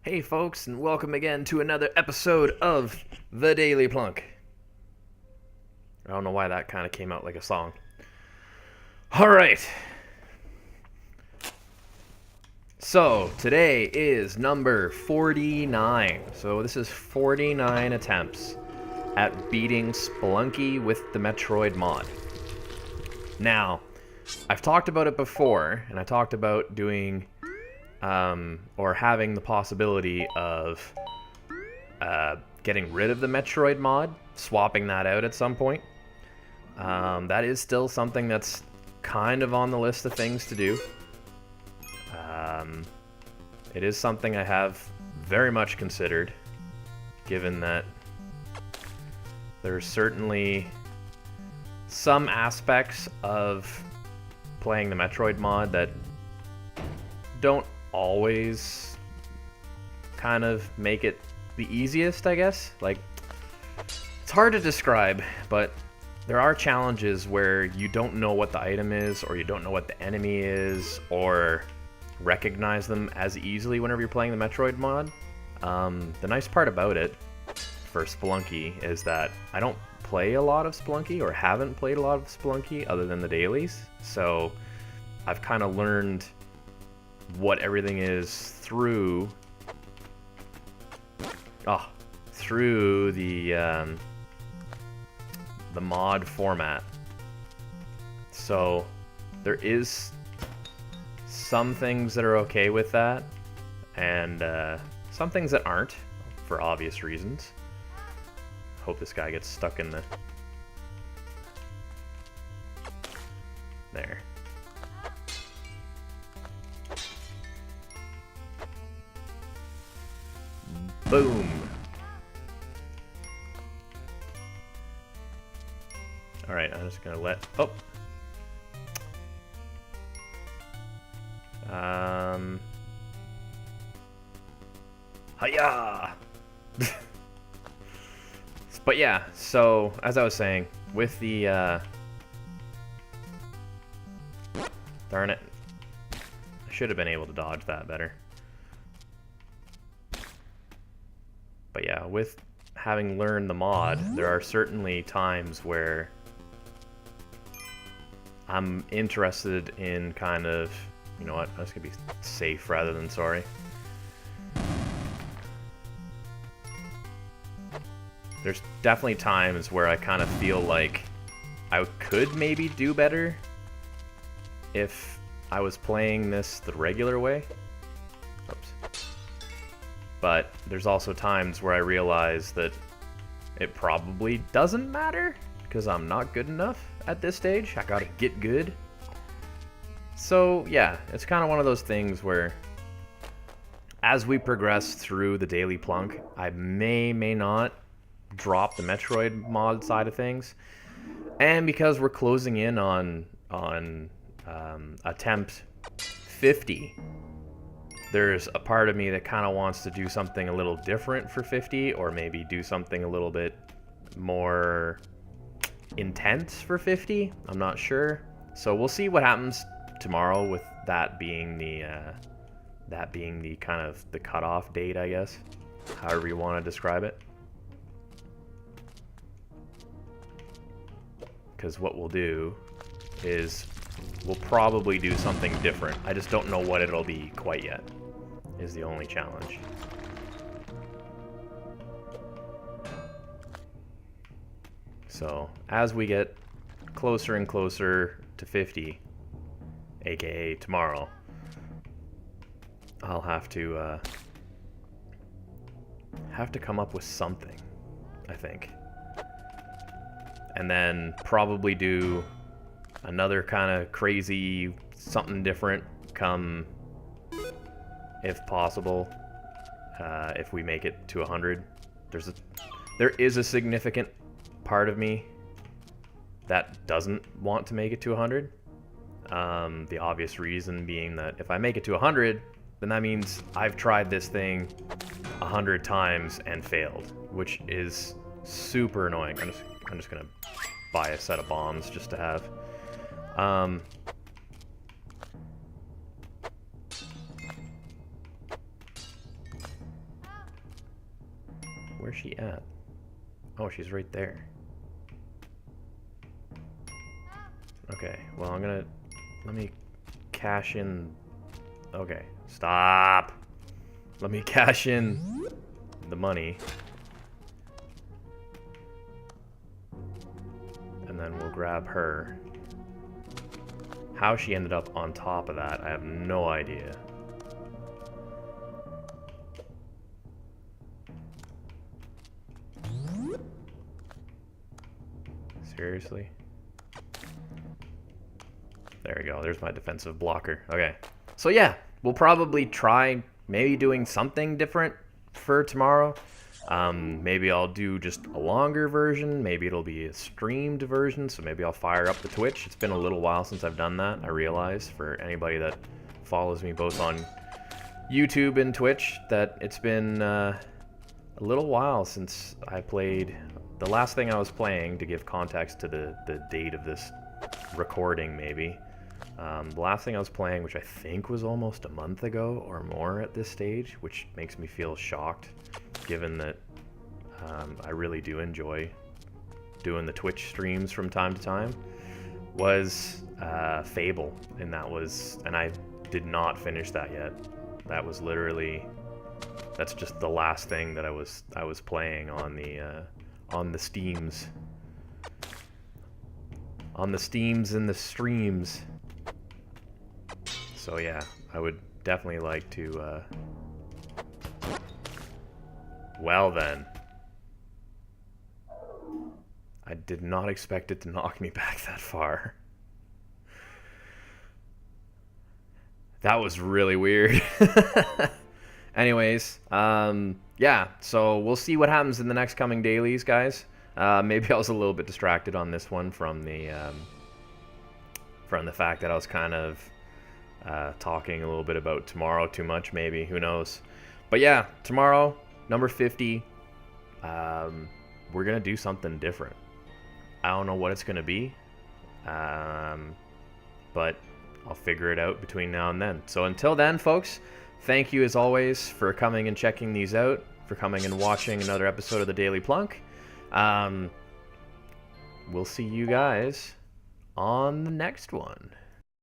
Hey folks, and welcome again to another episode of the Daily Plunk. I don't know why that kind of came out like a song. Alright. So, today is number 49. So this is 49 attempts at beating Spelunky with the Metroid Mod. Now, I've talked about it before, and I talked about doing or having the possibility of getting rid of the Metroid mod, swapping that out at some point. That is still something that's kind of on the list of things to do. It is something I have very much considered, given that there's certainly some aspects of playing the Metroid mod that don't always kind of make it the easiest, I guess. Like, it's hard to describe, but there are challenges where you don't know what the item is, or you don't know what the enemy is, or recognize them as easily whenever you're playing the Metroid mod. The nice part about it for Spelunky is that I don't play a lot of Spelunky, or haven't played a lot of Spelunky other than the dailies, so I've kind of learned what everything is through the mod format. So there is some things that are okay with that, and some things that aren't, for obvious reasons. Hope this guy gets stuck in the... There. Boom. Alright, I'm just gonna let... Oh! Hiya! But yeah, so, as I was saying, with the, darn it. I should have been able to dodge that better. But yeah, with having learned the mod, there are certainly times where I'm interested in kind of, you know what, I'm just gonna be safe rather than sorry. There's definitely times where I kind of feel like I could maybe do better if I was playing this the regular way. Oops. But there's also times where I realize that it probably doesn't matter because I'm not good enough at this stage. I gotta get good. So yeah, it's kind of one of those things where as we progress through the Daily Plunk, I may not drop the Metroid mod side of things. And because we're closing in on attempt 50, there's a part of me that kind of wants to do something a little different for 50, or maybe do something a little bit more intense for 50. I'm not sure. So we'll see what happens tomorrow with that being the kind of the cutoff date, I guess. However you want to describe it. Because what we'll do is we'll probably do something different. I just don't know what it'll be quite yet, is the only challenge. So, as we get closer and closer to 50, aka tomorrow, I'll have to come up with something, I think. And then probably do another kind of crazy something different come, if possible, if we make it to 100. There is a significant part of me that doesn't want to make it to 100. The obvious reason being that if I make it to 100, then that means I've tried this thing 100 times and failed, which is super annoying. I'm just gonna buy a set of bombs just to have. Where's she at? Oh, she's right there. Okay, well, let me cash in. Okay, stop. Let me cash in the money. And then we'll grab her. How she ended up on top of that, I have no idea. Seriously? There we go. There's my defensive blocker. Okay. So yeah, we'll probably try maybe doing something different for tomorrow. Maybe I'll do just a longer version. Maybe it'll be a streamed version. So maybe I'll fire up the Twitch. It's been a little while since I've done that. I realize for anybody that follows me both on YouTube and Twitch that it's been a little while since I played. The last thing I was playing, to give context to the date of this recording maybe, the last thing I was playing, which I think was almost a month ago or more at this stage, which makes me feel shocked given that I really do enjoy doing the Twitch streams from time to time, was Fable, and I did not finish that yet. That was literally, that's just the last thing that I was playing on the Steams. On the Steams and the streams. So yeah, I would definitely like to, well then. I did not expect it to knock me back that far. That was really weird. Anyways, yeah, so we'll see what happens in the next coming dailies, guys. Maybe I was a little bit distracted on this one from the fact that I was kind of talking a little bit about tomorrow too much, maybe. Who knows? But yeah, tomorrow, number 50, we're going to do something different. I don't know what it's going to be, but I'll figure it out between now and then. So until then, folks, thank you as always for coming and checking these out, for coming and watching another episode of the Daily Plunk. We'll see you guys on the next one.